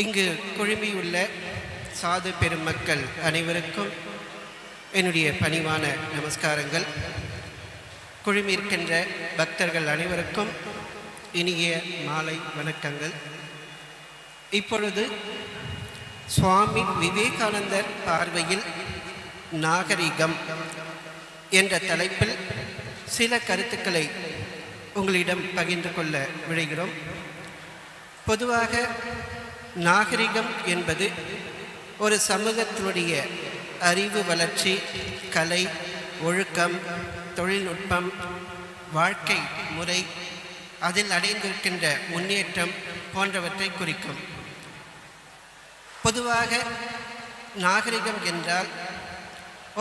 இங்கு குழுமியுள்ள சாது பெருமக்கள் அனைவருக்கும் என்னுடைய பணிவான நமஸ்காரங்கள். குழுமியிருக்கின்ற பக்தர்கள் அனைவருக்கும் இனிய மாலை வணக்கங்கள். இப்பொழுது சுவாமி விவேகானந்தர் பார்வையில் நாகரிகம் என்ற தலைப்பில் சில கருத்துக்களை உங்களிடம் பகிர்ந்து கொள்ள விழைகிறோம். பொதுவாக நாகரிகம் என்பது ஒரு சமூகத்தினுடைய அறிவு வளர்ச்சி, கலை, ஒழுக்கம், தொழில்நுட்பம், வாழ்க்கை முறை, அதில் அடைந்திருக்கின்ற முன்னேற்றம் போன்றவற்றை குறிக்கும். பொதுவாக நாகரிகம் என்றால்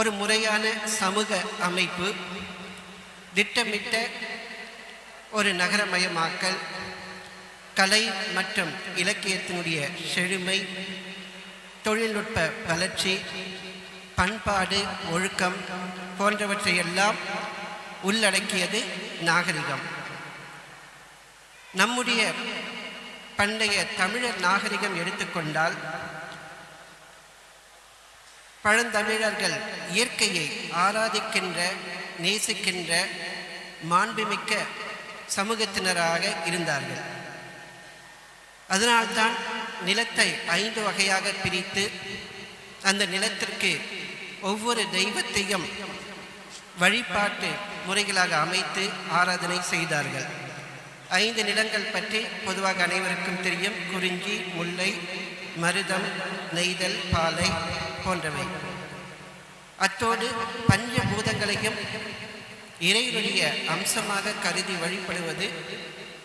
ஒரு முறையான சமூக அமைப்பு, திட்டமிட்ட ஒரு நகரமயமாக்கல், கலை மற்றும் இலக்கியத்தினுடைய செழுமை, தொழில்நுட்ப வளர்ச்சி, பண்பாடு, ஒழுக்கம் போன்றவற்றையெல்லாம் உள்ளடக்கியது நாகரிகம். நம்முடைய பண்டைய தமிழர் நாகரிகம் எடுத்துக்கொண்டால், பழந்தமிழர்கள் இயற்கையை ஆராதிக்கின்ற, நேசிக்கின்ற, மாண்புமிக்க சமூகத்தினராக இருந்தார்கள். அதனால்தான் நிலத்தை 5 வகையாக பிரித்து அந்த நிலத்திற்கு ஒவ்வொரு தெய்வத்தையும் வழிபாட்டு முறைகளாக அமைத்து ஆராதனை செய்தார்கள். 5 நிலங்கள் பற்றி பொதுவாக அனைவருக்கும் தெரியும். குறிஞ்சி, முல்லை, மருதம், நெய்தல், பாலை போன்றவை. அத்தோடு பஞ்சபூதங்களையும் இறைவனுடைய அம்சமாக கருதி வழிபடுவது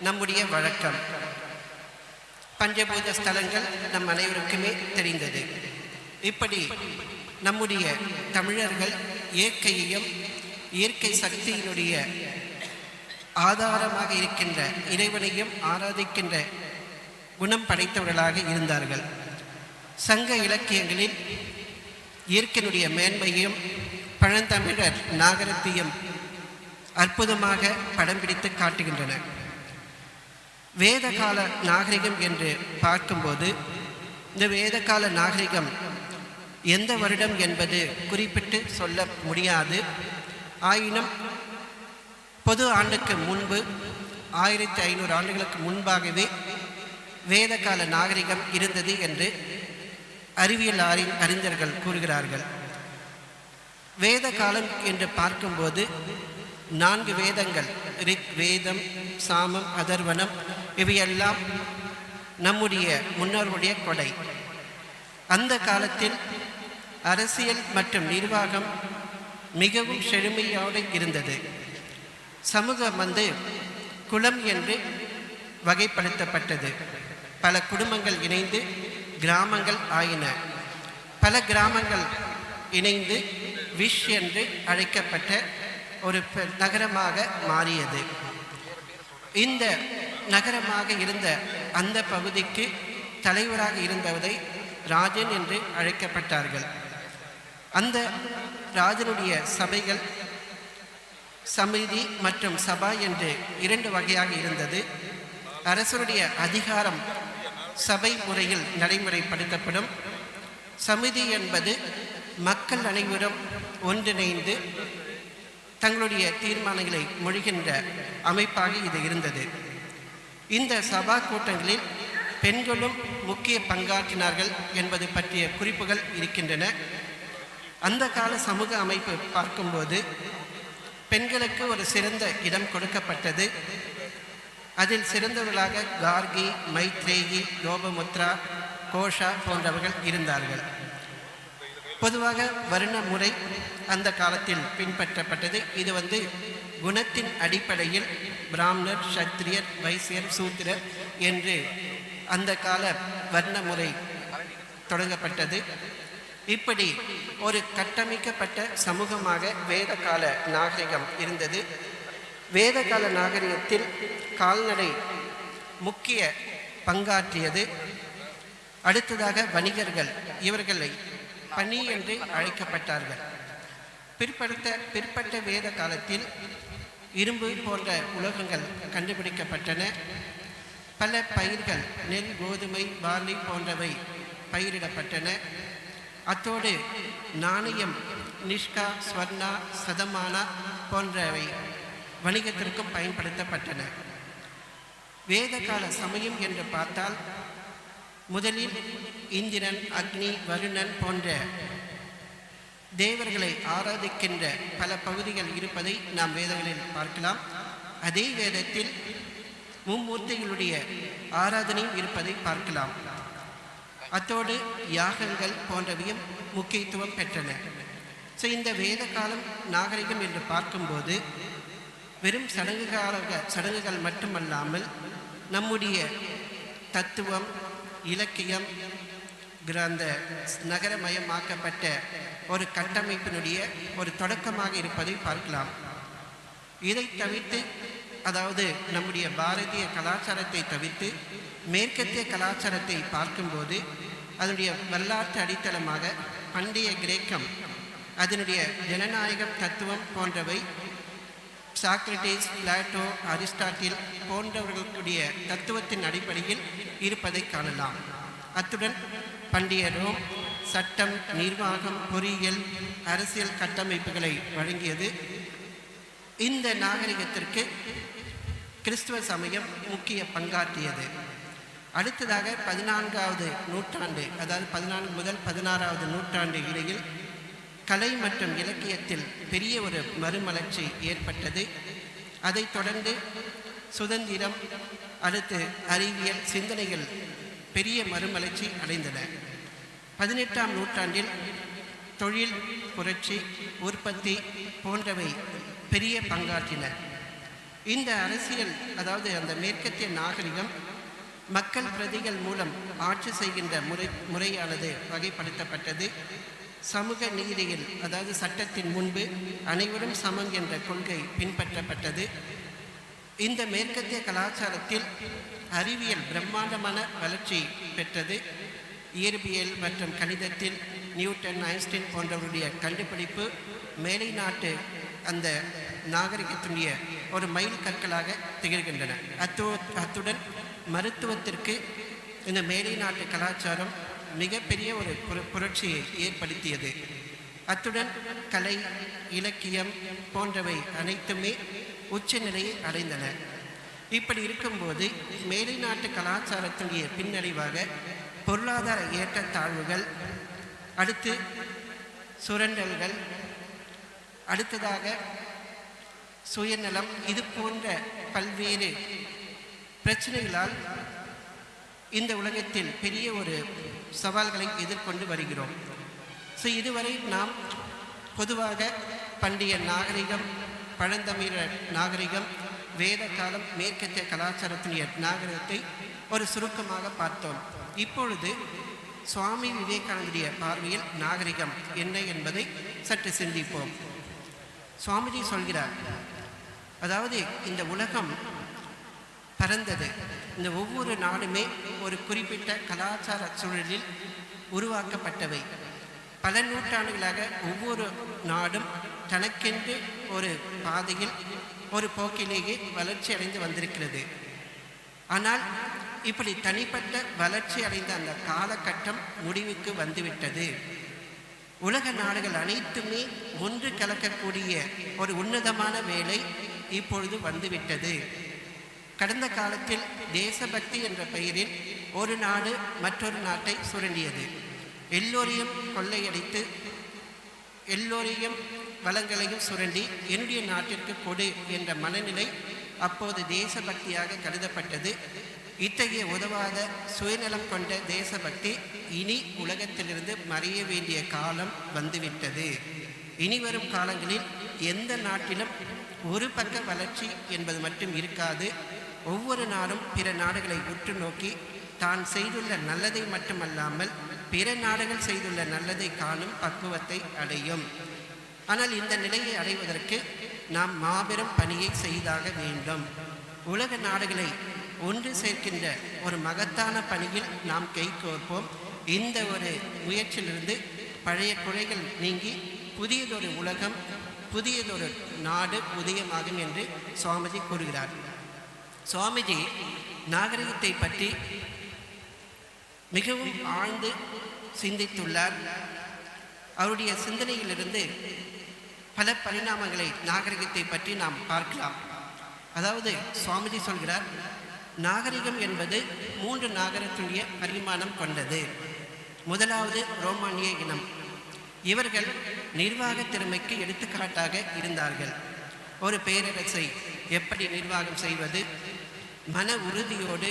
நம்முடைய வழக்கம். பஞ்சபூத ஸ்தலங்கள் நம் அனைவருக்குமே தெரிந்தது. இப்படி நம்முடைய தமிழர்கள் இயற்கையையும் இயற்கை சக்தியினுடைய ஆதாரமாக இருக்கின்ற இறைவனையும் ஆராதிக்கின்ற குணம் படைத்தவர்களாக இருந்தார்கள். சங்க இலக்கியங்களில் இயற்கையினுடைய மேன்மையும் பழந்தமிழர் நாகரிகத்தையும் அற்புதமாக படம் பிடித்து காட்டுகின்றன. வேதகால நாகரிகம் என்று பார்க்கும்போது, இந்த வேதகால நாகரிகம் எந்த வருடம் என்பது குறிப்பிட்டு சொல்ல முடியாது. ஆயினும் பொது ஆண்டுக்கு முன்பு 1500 ஆண்டுகளுக்கு முன்பாகவே வேதகால நாகரிகம் இருந்தது என்று அறிவியல் அறிஞர்கள் கூறுகிறார்கள். வேத காலம் என்று பார்க்கும்போது 4 வேதங்கள், ரிக் வேதம், சாமம், அதர்வனம், இவையெல்லாம் நம்முடைய முன்னோர்களுடைய கொடை. அந்த காலத்தில் அரசியல் மற்றும் நிர்வாகம் மிகவும் செழுமையோடு இருந்தது. சமூகம் குலம் என்று வகைப்படுத்தப்பட்டது. பல குடும்பங்கள் இணைந்து கிராமங்கள் ஆயின. பல கிராமங்கள் இணைந்து விஷ் என்று அழைக்கப்பட்ட ஒரு நகரமாக மாறியது. இந்த நகரமாக இருந்த அந்த பகுதிக்கு தலைவராக இருந்தவரை ராஜன் என்று அழைக்கப்பட்டார்கள். அந்த ராஜனுடைய சபைகள் சமிதி மற்றும் சபா என்று 2 வகையாக இருந்தது. அரசருடைய அதிகாரம் சபை முறையில் நடைமுறைப்படுத்தப்படும். சமிதி என்பது மக்கள் அனைவரும் ஒன்றிணைந்து தங்களுடைய தீர்மானங்களை மொழிகின்ற அமைப்பாக இது இருந்தது. இந்த சபா கூட்டங்களில் பெண்களும் முக்கிய பங்காற்றினார்கள் என்பது பற்றிய குறிப்புகள் இருக்கின்றன. அந்த கால சமூக அமைப்பு பார்க்கும்போது பெண்களுக்கு ஒரு சிறந்த இடம் கொடுக்கப்பட்டது. அதில் சிறந்தவர்களாக கார்கி, மைத்ரேயி, லோபமுத்ரா, கோஷா போன்றவர்கள் இருந்தார்கள். பொதுவாக வர்ண முறை அந்த காலத்தில் பின்பற்றப்பட்டது. இது குணத்தின் அடிப்படையில் பிராமணர், சத்திரியர், வைசியர், சூத்திரர் என்று அந்த கால வர்ண முறை தொடங்கப்பட்டது. இப்படி ஒரு கட்டமைக்கப்பட்ட சமூகமாக வேதகால நாகரிகம் இருந்தது. வேதகால நாகரிகத்தில் கால்நடை முக்கிய பங்காற்றியது. அடுத்ததாக வணிகர்கள், இவர்களை பணி என்று அழைக்கப்பட்டார்கள். பிற்பட்ட வேத காலத்தில் இரும்பு போன்ற உலோகங்கள் கண்டுபிடிக்கப்பட்டன. பல பயிர்கள் நெல், கோதுமை, பார்லி போன்றவை பயிரிடப்பட்டன. அத்தோடு நாணயம், நிஷ்கா, ஸ்வர்ணா, சதமானா போன்றவை வணிகத்திற்கும் பயன்படுத்தப்பட்டன. வேதகால சமயம் என்று பார்த்தால் முதலில் இந்திரன், அக்னி, வருணன் போன்ற தேவர்களை ஆராதிக்கின்ற பல பகுதிகள் இருப்பதை நாம் வேதங்களில் பார்க்கலாம். அதே வேதத்தில் மும்மூர்த்திகளுடைய ஆராதனையும் இருப்பதை பார்க்கலாம். அத்தோடு யாகங்கள் போன்றவையும் முக்கியத்துவம் பெற்றன. இந்த வேத காலம் நாகரிகம் என்று பார்க்கும்போது வெறும் சடங்குகள் மட்டுமல்லாமல் நம்முடைய தத்துவம், இலக்கியம், அந்த நகரமயமாக்கப்பட்ட ஒரு கட்டமைப்பினுடைய ஒரு தொடக்கமாக இருப்பதை பார்க்கலாம். இதை தவிர்த்து, அதாவது நம்முடைய பாரதிய கலாச்சாரத்தை தவிர்த்து மேற்கத்திய கலாச்சாரத்தை பார்க்கும்போது அதனுடைய வரலாற்று அடித்தளமாக பண்டைய கிரேக்கம், அதனுடைய ஜனநாயகம் தத்துவம் போன்றவை சாக்ரட்டிஸ், பிளாட்டோ, அரிஸ்டாட்டில் போன்றவர்களுடைய தத்துவத்தின் அடிப்படையில் இருப்பதை காணலாம். அத்துடன் பண்டைய ரோம் சட்டம், நிர்வாகம், பொறியியல், அரசியல் கட்டமைப்புகளை வழங்கியது. இந்த நாகரிகத்திற்கு கிறிஸ்துவ சமயம் முக்கிய பங்காற்றியது. அடுத்ததாக 14வது நூற்றாண்டு, அதாவது 14 முதல் 16வது நூற்றாண்டு இடையில் கலை மற்றும் இலக்கியத்தில் பெரிய ஒரு மறுமலர்ச்சி ஏற்பட்டது. அதைத் தொடர்ந்து சுதந்திரம், அடுத்து அறிவியல் சிந்தனைகள் பெரிய மறுமலர்ச்சி அடைந்தன. 18ஆம் நூற்றாண்டில் தொழில் புரட்சி, உற்பத்தி போன்றவை பெரிய பங்காற்றின. இந்த அரசியல், அதாவது அந்த மேற்கத்திய நாகரிகம் மக்கள் பிரதிகள் மூலம் ஆட்சி செய்கின்ற முறையானது வகைப்படுத்தப்பட்டது. சமூக நீதியில், அதாவது சட்டத்தின் முன்பு அனைவரும் சமம் என்ற கொள்கை பின்பற்றப்பட்டது. இந்த மேற்கத்திய கலாச்சாரத்தில் அறிவியல் பிரம்மாண்டமான வளர்ச்சி பெற்றது. இயற்பியல் மற்றும் கணிதத்தில் நியூட்டன், ஐன்ஸ்டீன் போன்றவருடைய கண்டுபிடிப்பு மேலை நாட்டு அந்த நாகரிகத்தினுடைய ஒரு மைல் கற்களாக திகழ்கின்றன. அத்துடன் மருத்துவத்திற்கு இந்த மேலை நாட்டு கலாச்சாரம் மிகப்பெரிய ஒரு புரட்சியை ஏற்படுத்தியது. அத்துடன் கலை, இலக்கியம் போன்றவை அனைத்துமே உச்சநிலையை அடைந்தன. இப்படி இருக்கும்போது மேலை நாட்டு கலாச்சாரத்தினுடைய பின்னடைவாக பொருளாதார ஏற்றத்தாழ்வுகள், அடுத்து சுரண்டல்கள், அடுத்ததாக சுயநலம், இது போன்ற பல்வேறு பிரச்சனைகளால் இந்த உலகத்தில் பெரிய ஒரு சவால்களை எதிர்கொண்டு வருகிறோம். இதுவரை நாம் பொதுவாக பண்டைய நாகரிகம், பழந்தமிழர் நாகரிகம், வேத காலம், மேற்கத்திய கலாச்சாரத்தினுடைய நாகரிகத்தை ஒரு சுருக்கமாக பார்த்தோம். இப்பொழுது சுவாமி விவேகானந்தருடைய பார்வையில் நாகரிகம் என்ன என்பதை சற்று சிந்திப்போம். சுவாமிஜி சொல்கிறார், அதாவது இந்த உலகம் பரந்தது. இந்த ஒவ்வொரு நாடுமே ஒரு குறிப்பிட்ட கலாச்சார சூழலில் உருவாக்கப்பட்டவை. பல நூற்றாண்டுகளாக ஒவ்வொரு நாடும் தனக்கென்று ஒரு பாதையில், ஒரு போக்கிலேயே வளர்ச்சி அடைந்து வந்திருக்கிறது. ஆனால் இப்படி தனிப்பட்ட வளர்ச்சி அடைந்த அந்த காலகட்டம் முடிவுக்கு வந்துவிட்டது. உலக நாடுகள் அனைத்துமே ஒன்று கலக்கக்கூடிய ஒரு உன்னதமான வேலை இப்பொழுது வந்துவிட்டது. கடந்த காலத்தில் தேசபக்தி என்ற பெயரில் ஒரு நாடு மற்றொரு நாட்டை சுரண்டியது. எல்லோரையும் கொள்ளையடித்து, எல்லோரையும் வளங்களையும் சுரண்டி என்னுடைய நாட்டிற்கு கொடு என்ற மனநிலை அப்போது தேசபக்தியாக கருதப்பட்டது. இத்தகைய உதவாத சுயநலம் கொண்ட தேசபக்தி இனி உலகத்திலிருந்து மறைய வேண்டிய காலம் வந்துவிட்டது. இனி வரும் காலங்களில் எந்த நாட்டிலும் ஒரு பக்க வளர்ச்சி என்பது மட்டும் இருக்காது. ஒவ்வொரு நாடும் பிற நாடுகளை உற்று நோக்கி தான் செய்துள்ள நல்லதை மட்டுமல்லாமல் பிற நாடுகள் செய்துள்ள நல்லதை காணும் பக்குவத்தை அடையும். ஆனால் இந்த நிலையை அடைவதற்கு நாம் மாபெரும் பணியை செய்தாக வேண்டும். உலக நாடுகளை ஒன்று சேர்க்கின்ற ஒரு மகத்தான பணியில் நாம் கைகோர்ப்போம். இந்த ஒரு முயற்சியிலிருந்து பழைய குறைகள் நீங்கி புதியதொரு உலகம், புதியதொரு நாடு உதயமாகும் என்று சுவாமிஜி கூறுகிறார். சுவாமிஜி நாகரிகத்தை பற்றி மிகவும் ஆழ்ந்து சிந்தித்துள்ளார். அவருடைய சிந்தனையிலிருந்து பல பரிணாமங்களை நாகரிகத்தை பற்றி நாம் பார்க்கலாம். அதாவது சுவாமிஜி சொல்கிறார், நாகரிகம் என்பது 3 நாகரிகத்துடைய பரிமாணம் கொண்டது. முதலாவது ரோமானிய இனம். இவர்கள் நிர்வாக திறமைக்கு எடுத்துக்காட்டாக இருந்தார்கள். ஒரு பேரரசை எப்படி நிர்வாகம் செய்வது, மன உறுதியோடு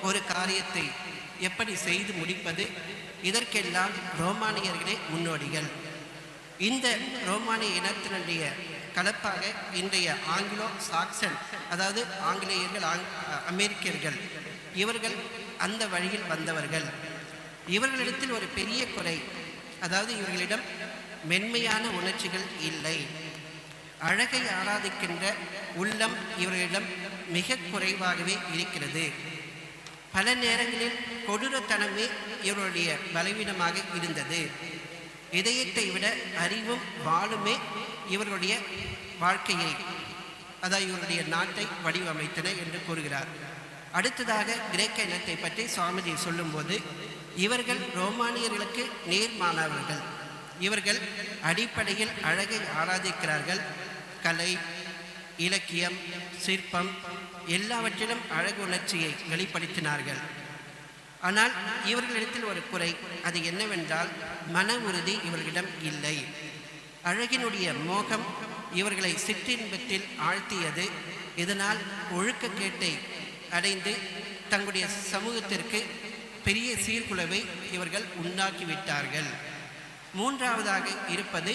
ஒரு காரியத்தை எப்படி செய்து முடிப்பது, இதற்கெல்லாம் ரோமானியர்களே முன்னோடிகள். இந்த ரோமானிய இனத்தினுடைய கலப்பாக இன்றைய ஆங்கிலோ சாக்சன், அதாவது ஆங்கிலேயர்கள், அமெரிக்கர்கள், இவர்கள் அந்த வழியில் வந்தவர்கள். இவர்களிடத்தில் ஒரு பெரிய குறை, அதாவது இவர்களிடம் மென்மையான உணர்ச்சிகள் இல்லை. அழகை ஆராதிக்கின்ற உள்ளம் இவர்களிடம் மிக குறைவாகவே இருக்கிறது. பல நேரங்களில் கொடூரத்தனமே இவருடைய பலவீனமாக இருந்தது. இதயத்தை விட அறிவும் வாளுமே இவர்களுடைய வாழ்க்கையை, அதாவது இவருடைய நாட்டை வடிவமைத்தன என்று கூறுகிறார். அடுத்ததாக கிரேக்க இனத்தை பற்றி சுவாமிஜி சொல்லும்போது, இவர்கள் ரோமானியர்களுக்கு நேர்மாறானவர்கள். இவர்கள் அடிப்படையில் அழகை ஆராதிக்கிறார்கள். கலை, இலக்கியம், சிற்பம் எல்லாவற்றிலும் அழகு உணர்ச்சியை வெளிப்படுத்தினார்கள். ஆனால் இவர்களிடத்தில் ஒரு குறை, அது என்னவென்றால் மன உறுதி இவர்களிடம் இல்லை. அழகினுடைய மோகம் இவர்களை சிற்றின்பத்தில் ஆழ்த்தியது. இதனால் ஒழுக்கக்கேட்டை அடைந்து தங்களுடைய சமூகத்திற்கு பெரிய சீர்குலைவை இவர்கள் உண்டாக்கிவிட்டார்கள். மூன்றாவதாக இருப்பது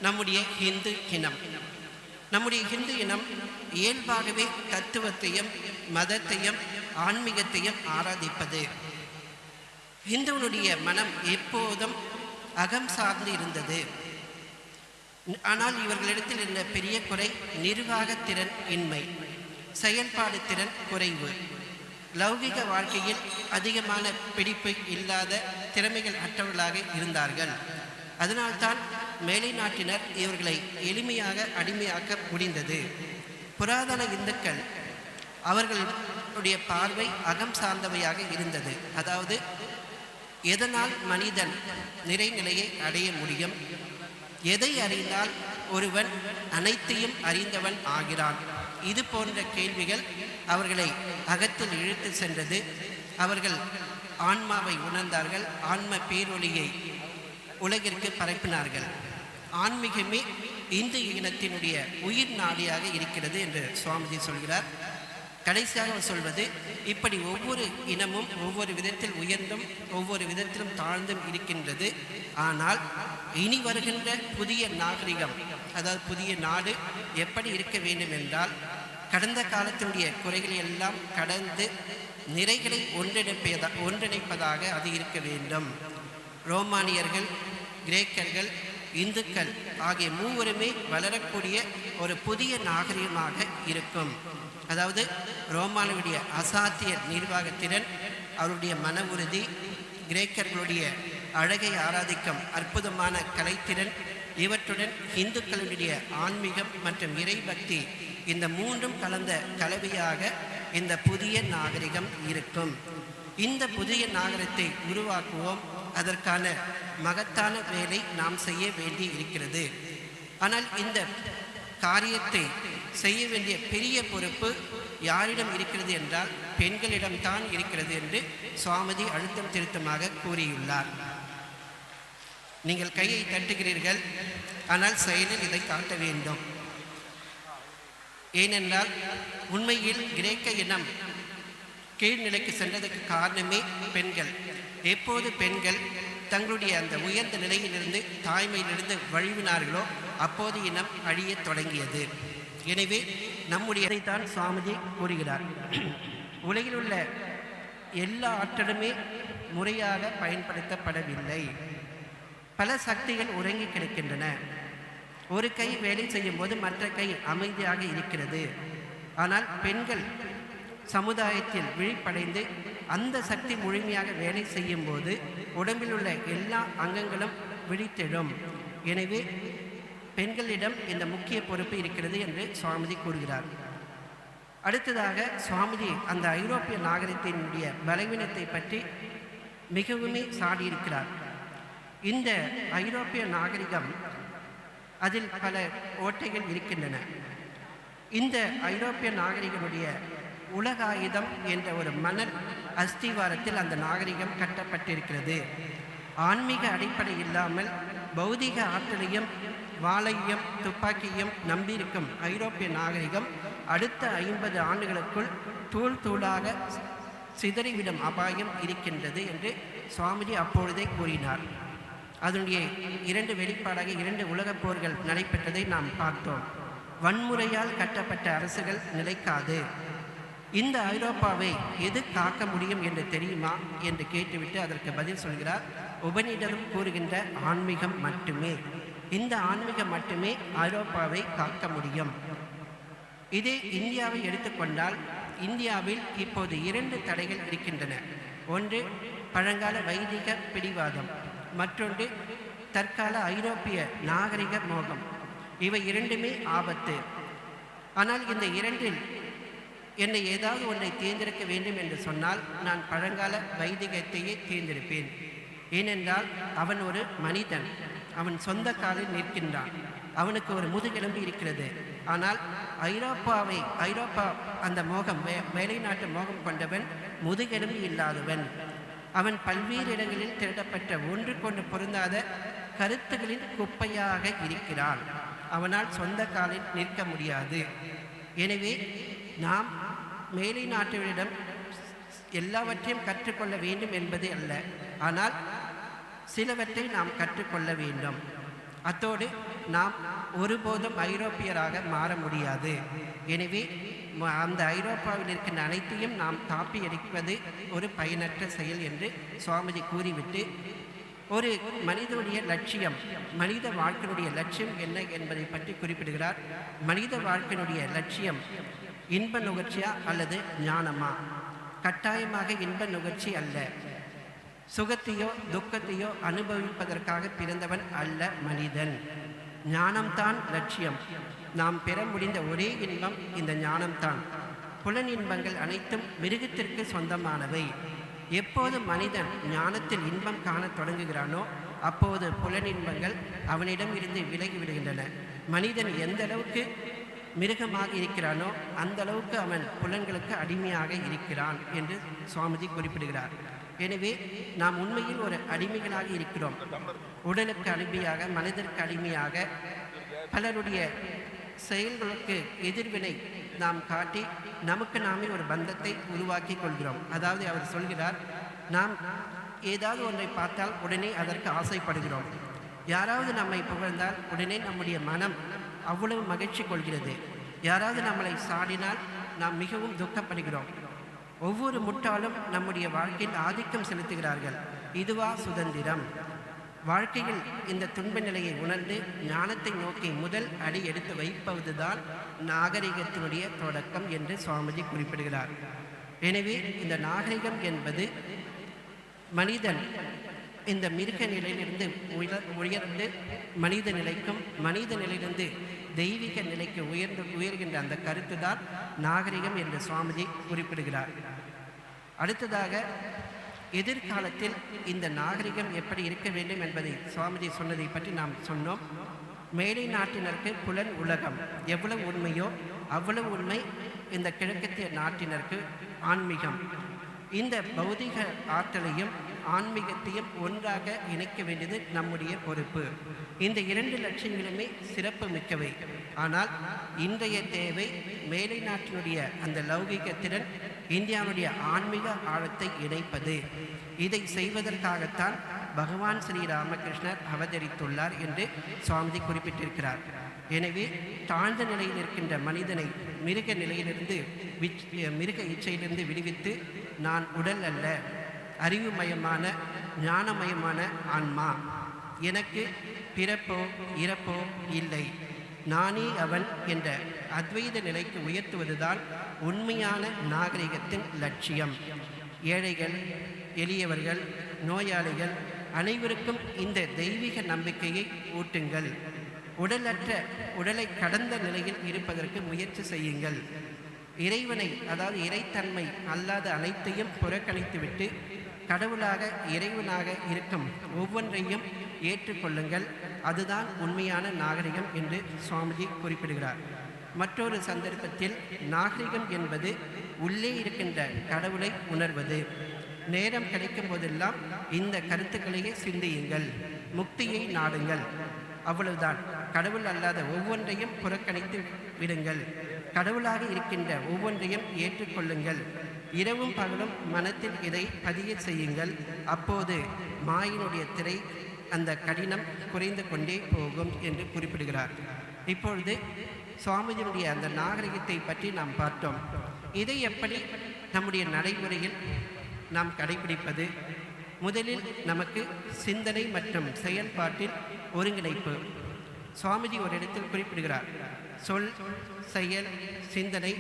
நம்முடைய ஹிந்து இனம். நம்முடைய ஹிந்து இனம் இயல்பாகவே தத்துவத்தையும் மதத்தையும் ஆன்மீகத்தையும் ஆராதிப்பது. ஹிந்துவனுடைய மனம் எப்போதும் அகம் சார்ந்து இருந்தது. ஆனால் இவர்களிடத்தில் இருந்த பெரிய குறை நிர்வாக திறன் இன்மை, செயல்பாடு திறன் குறைவு. லௌகிக வாழ்க்கையில் அதிகமான பிடிப்பு இல்லாத திறமைகள் அற்றவர்களாக இருந்தார்கள். அதனால்தான் மேலை நாட்டினர் இவர்களை எளிமையாக அடிமையாக்க முடிந்தது. புராதன இந்துக்கள் அவர்களுடைய பார்வை அகம் சார்ந்தவையாக இருந்தது. அதாவது எதனால் மனிதன் நிறைநிலையை அடைய முடியும், எதை அறிந்தால் ஒருவன் அனைத்தையும் அறிந்தவன் ஆகிறான், இது போன்ற கேள்விகள் அவர்களை அகத்தில் இழுத்து சென்றது. அவர்கள் ஆன்மாவை உணர்ந்தார்கள். ஆன்ம பேரொளியை உலகிற்கு பரப்பினார்கள். ஆன்மீகமே இந்து இனத்தினுடைய உயிர் நாடியாக இருக்கிறது என்று சுவாமிஜி சொல்கிறார். கடைசியாக சொல்வது, இப்படி ஒவ்வொரு இனமும் ஒவ்வொரு விதத்தில் உயர்ந்தும் ஒவ்வொரு விதத்திலும் தாழ்ந்தும் இருக்கின்றது. ஆனால் இனி வருகின்ற புதிய நாகரிகம், அதாவது புதிய நாடு எப்படி இருக்க வேண்டும் என்றால், கடந்த காலத்தினுடைய குறைகளை எல்லாம் கடந்து நிறைகளை ஒன்றிணைப்பதாக அது இருக்க வேண்டும். ரோமானியர்கள், கிரேக்கர்கள், இந்துக்கள் ஆகிய மூவருமே வளரக்கூடிய ஒரு புதிய நாகரிகமாக இருக்கும். அதாவது ரோமானியருடைய அசாத்திய நிர்வாகத்திறன், அவருடைய மன உறுதி, கிரேக்கர்களுடைய அழகை ஆராதிக்கும் அற்புதமான கலைத்திறன், இவற்றுடன் இந்துக்களுடைய ஆன்மீகம் மற்றும் இறைபக்தி, இந்த மூன்றும் கலந்த கலவையாக இந்த புதிய நாகரிகம் இருக்கும். இந்த புதிய நாகரிகத்தை உருவாக்குவோம். அதற்கான மகத்தான வேலை நாம் செய்ய வேண்டி இருக்கிறது. ஆனால் இந்த காரியத்தை செய்ய வேண்டிய பெரிய பொறுப்பு யாரிடம் இருக்கிறது என்றால் பெண்களிடம்தான் இருக்கிறது என்று சுவாமிஜி அழுத்தம் திருத்தமாக கூறியுள்ளார். நீங்கள் கையை தட்டுகிறீர்கள், ஆனால் செயலில் இதை காட்ட வேண்டும். ஏனென்றால் உண்மையில் கிரேக்க இனம் கீழ்நிலைக்கு சென்றதற்கு காரணமே பெண்கள். எப்போது பெண்கள் தங்களுடைய அந்த உயர்ந்த நிலையிலிருந்து தாய்மையிலிருந்து வழிவினார்களோ அப்போது இனம் அழியத் தொடங்கியது. எனவே நம்முடையதைத்தான் சுவாமிஜி கூறுகிறார். உலகில் உள்ள எல்லா ஆற்றலுமே முறையாக பயன்படுத்தப்படவில்லை. பல சக்திகள் உறங்கி கிடக்கின்றன. ஒரு கை வேலை செய்யும் போது மற்ற கை அமைதியாக இருக்கிறது. ஆனால் பெண்கள் சமுதாயத்தில் விழிப்படைந்து அந்த சக்தி முழுமையாக வேலை செய்யும் போது உடம்பில் உள்ள எல்லா அங்கங்களும் விழித்தெழும். எனவே பெண்களிடம் இந்த முக்கிய பொறுப்பு இருக்கிறது என்று சுவாமிஜி கூறுகிறார். அடுத்ததாக சுவாமிஜி அந்த ஐரோப்பிய நாகரிகத்தினுடைய பலவீனத்தை பற்றி மிகவுமே சாடியிருக்கிறார். இந்த ஐரோப்பிய நாகரிகம் அதில் பல ஓட்டைகள் இருக்கின்றன. இந்த ஐரோப்பிய நாகரிகனுடைய உலகாயுதம் என்ற ஒரு மணல் அஸ்திவாரத்தில் அந்த நாகரிகம் கட்டப்பட்டிருக்கிறது. ஆன்மீக அடிப்படை இல்லாமல் பௌதிக ஆற்றலையும் வாளையும் துப்பாக்கியும் நம்பியிருக்கும் ஐரோப்பிய நாகரிகம் அடுத்த 50 ஆண்டுகளுக்குள் தூள் தூளாக சிதறிவிடும் அபாயம் இருக்கின்றது என்று சுவாமிஜி அப்பொழுதே கூறினார். அதனுடைய 2 வெளிப்பாடாக 2 உலகப் போர்கள் நடைபெற்றதை நாம் பார்த்தோம். வன்முறையால் கட்டப்பட்ட அரசுகள் நிலைக்காது. இந்த ஐரோப்பாவை எது காக்க முடியும் என்று தெரியுமா என்று கேட்டுவிட்டு அதற்கு பதில் சொல்கிறார், உபநிடதம் கூறுகின்ற ஆன்மீகம் மட்டுமே. இந்த ஆன்மீகம் மட்டுமே ஐரோப்பாவை காக்க முடியும். இதே இந்தியாவை எடுத்துக்கொண்டால் இந்தியாவில் இப்போது 2 தடைகள் இருக்கின்றன. ஒன்று பழங்கால வைதிக பிடிவாதம், மற்றொன்று தற்கால ஐரோப்பிய நாகரிக மோகம். இவை 2மே ஆபத்து. ஆனால் இந்த 2இல் என்னை ஏதாவது ஒன்றை தேர்ந்தெடுக்க வேண்டும் என்று சொன்னால் நான் பழங்கால வைதிகத்தையே தேர்ந்தெடுப்பேன். ஏனென்றால் அவன் ஒரு மனிதன், அவன் சொந்த காலில் நிற்கின்றான், அவனுக்கு ஒரு முதுகெலும்பு இருக்கிறது. ஆனால் ஐரோப்பா அந்த மோகம், வேலை நாட்டு மோகம் கொண்டவன் முதுகெலும்பு இல்லாதவன். அவன் பல்வேறு இடங்களில் திருடப்பட்ட ஒன்றுக்கொண்டு பொருந்தாத கருத்துகளின் குப்பையாக இருக்கிறான். அவனால் சொந்த காலில் நிற்க முடியாது. எனவே நாம் மேலை நாட்டவரிடம் எல்லாவற்றையும் கற்றுக்கொள்ள வேண்டும் என்பது அல்ல, ஆனால் சிலவற்றை நாம் கற்றுக்கொள்ள வேண்டும். அத்தோடு நாம் ஒருபோதும் ஐரோப்பியராக மாற முடியாது. எனவே அந்த ஐரோப்பாவில் இருக்கின்ற அனைத்தையும் நாம் காப்பி அடிப்பது ஒரு பயனற்ற செயல் என்று சுவாமிஜி கூறிவிட்டு, ஒரு மனிதனுடைய லட்சியம், மனித வாழ்க்கையினுடைய லட்சியம் என்ன என்பதை பற்றி குறிப்பிடுகிறார். மனித வாழ்க்கையினுடைய லட்சியம் இன்ப நுகர்ச்சியா அல்லது ஞானமா? கட்டாயமாக இன்ப நுகர்ச்சி அல்ல. சுகத்தையோ துக்கத்தையோ அனுபவிப்பதற்காக பிறந்தவன் அல்ல மனிதன். ஞானம்தான் லட்சியம். நாம் பெற முடிந்த ஒரே இன்பம் இந்த ஞானம்தான். புலன் இன்பங்கள் அனைத்தும் மிருகத்திற்கு சொந்தமானவை. எப்போது மனிதன் ஞானத்தில் இன்பம் காணத் தொடங்குகிறானோ அப்போது புலன் இன்பங்கள் அவனிடம் இருந்து விலகி விடுகின்றன. மனிதன் எந்த அளவுக்கு மிருகமாக இருக்கிறானோ அந்த அளவுக்கு அவன் புலன்களுக்கு அடிமையாக இருக்கிறான் என்று சுவாமிஜி குறிப்பிடுகிறார். எனவே நாம் உண்மையில் ஒரு அடிமைகளாக இருக்கிறோம். உடலுக்கு அடிமையாக, மனிதருக்கு அடிமையாக, பலருடைய செயல்களுக்கு எதிர்வினை நாம் காட்டி நமக்கு நாமே ஒரு பந்தத்தை உருவாக்கி கொள்கிறோம். அதாவது அவர் சொல்கிறார், நாம் ஏதாவது ஒன்றை பார்த்தால் உடனே அதற்கு ஆசைப்படுகிறோம். யாராவது நம்மை புகழ்ந்தால் உடனே நம்முடைய மனம் அவ்வளவு மகிழ்ச்சி கொள்கிறது. யாராவது நம்மளை சாடினால் நாம் மிகவும் துக்கப்படுகிறோம். ஒவ்வொரு முட்டாளும் நம்முடைய வாழ்க்கையில் ஆதிக்கம் செலுத்துகிறார்கள். இதுவா சுதந்திரம்? வாழ்க்கையில் இந்த துன்ப நிலையை உணர்ந்து ஞானத்தை நோக்கி முதல் அடி எடுத்து வைப்பதுதான் நாகரிகத்தினுடைய தொடக்கம் என்று சுவாமிஜி குறிப்பிடுகிறார். எனவே இந்த நாகரிகம் என்பது மனிதன் இந்த மிருக நிலையிலிருந்து உயர்ந்து மனித நிலைக்கும், மனித நிலையிலிருந்து தெய்வீக நிலைக்கு உயர்கின்ற அந்த கருத்து தான் நாகரிகம் என்று சுவாமிஜி குறிப்பிடுகிறார். அடுத்ததாக எதிர்காலத்தில் இந்த நாகரிகம் எப்படி இருக்க வேண்டும் என்பதை சுவாமிஜி சொன்னதை பற்றி நாம் சொன்னோம். மேலை நாட்டினருக்கு புலன் உலகம் எவ்வளவு உண்மையோ அவ்வளவு உண்மை இந்த கிழக்கத்திய நாட்டினருக்கு ஆன்மீகம். இந்த பௌதிக ஆற்றலையும் ஆன்மீகத்தையும் ஒன்றாக இணைக்க வேண்டியது நம்முடைய பொறுப்பு. இந்த 2 லட்சியங்களுமே சிறப்பு மிக்கவை. ஆனால் இன்றைய தேவை மேலை நாட்டினுடைய அந்த லௌகிக திறன் இந்தியாவுடைய ஆன்மீக ஆழத்தை இணைப்பது. இதை செய்வதற்காகத்தான் பகவான் ஸ்ரீராமகிருஷ்ணர் அவதரித்துள்ளார் என்று சுவாமிஜி குறிப்பிட்டிருக்கிறார். எனவே தாழ்ந்த நிலையில் இருக்கின்ற மனிதனை மிருக நிலையிலிருந்து, மிருக இச்சையிலிருந்து விடுவித்து, நான் உடல் அல்ல, அறிவுமயமான ஞானமயமான ஆன்மா, எனக்கு பிறப்போ இறப்போ இல்லை, நானே அவன் என்ற அத்வைத நிலைக்கு உயர்த்துவதுதான் உண்மையான நாகரிகத்தின் லட்சியம். ஏழைகள், எளியவர்கள், நோயாளிகள் அனைவருக்கும் இந்த தெய்வீக நம்பிக்கையை ஊட்டுங்கள். உடலை கடந்த நிலையில் இருப்பதற்கு முயற்சி செய்யுங்கள். இறைவனை, அதாவது இறைத்தன்மை அல்லாத அனைத்தையும் புறக்கணித்துவிட்டு கடவுளாக இறைவனாக இருக்கும் ஒவ்வொன்றையும் ஏற்றுக்கொள்ளுங்கள். அதுதான் உண்மையான நாகரிகம் என்று சுவாமிஜி குறிப்பிடுகிறார். மற்றொரு சந்தர்ப்பத்தில் நாகரிகம் என்பது உள்ளே இருக்கின்ற கடவுளை உணர்வது. நேரம் கிடைக்கும் போதெல்லாம் இந்த கருத்துக்களையே சிந்தியுங்கள், முக்தியை நாடுங்கள், அவ்வளவுதான். கடவுள் அல்லாத ஒவ்வொன்றையும் புறக்கணித்து விடுங்கள், கடவுளாக இருக்கின்ற ஒவ்வொன்றையும் ஏற்றுக்கொள்ளுங்கள், இரவும் பகலும் மனத்தில் இதை பதிய செய்யுங்கள். அப்போது மாயினுடைய திரை, அந்த கடினம் குறைந்து கொண்டே போகும் என்று குறிப்பிடுகிறார். இப்பொழுது சுவாமிஜியுடைய அந்த நாகரிகத்தை பற்றி நாம் பார்த்தோம். இதை எப்படி நம்முடைய நடைமுறையில் நாம் கடைபிடிப்பது? முதலில் நமக்கு சிந்தனை மற்றும் செயல்பாட்டில் ஒருங்கிணைப்பு. சுவாமிஜி ஒரு இடத்தில் குறிப்பிடுகிறார், சொல், செயல், சிந்தனை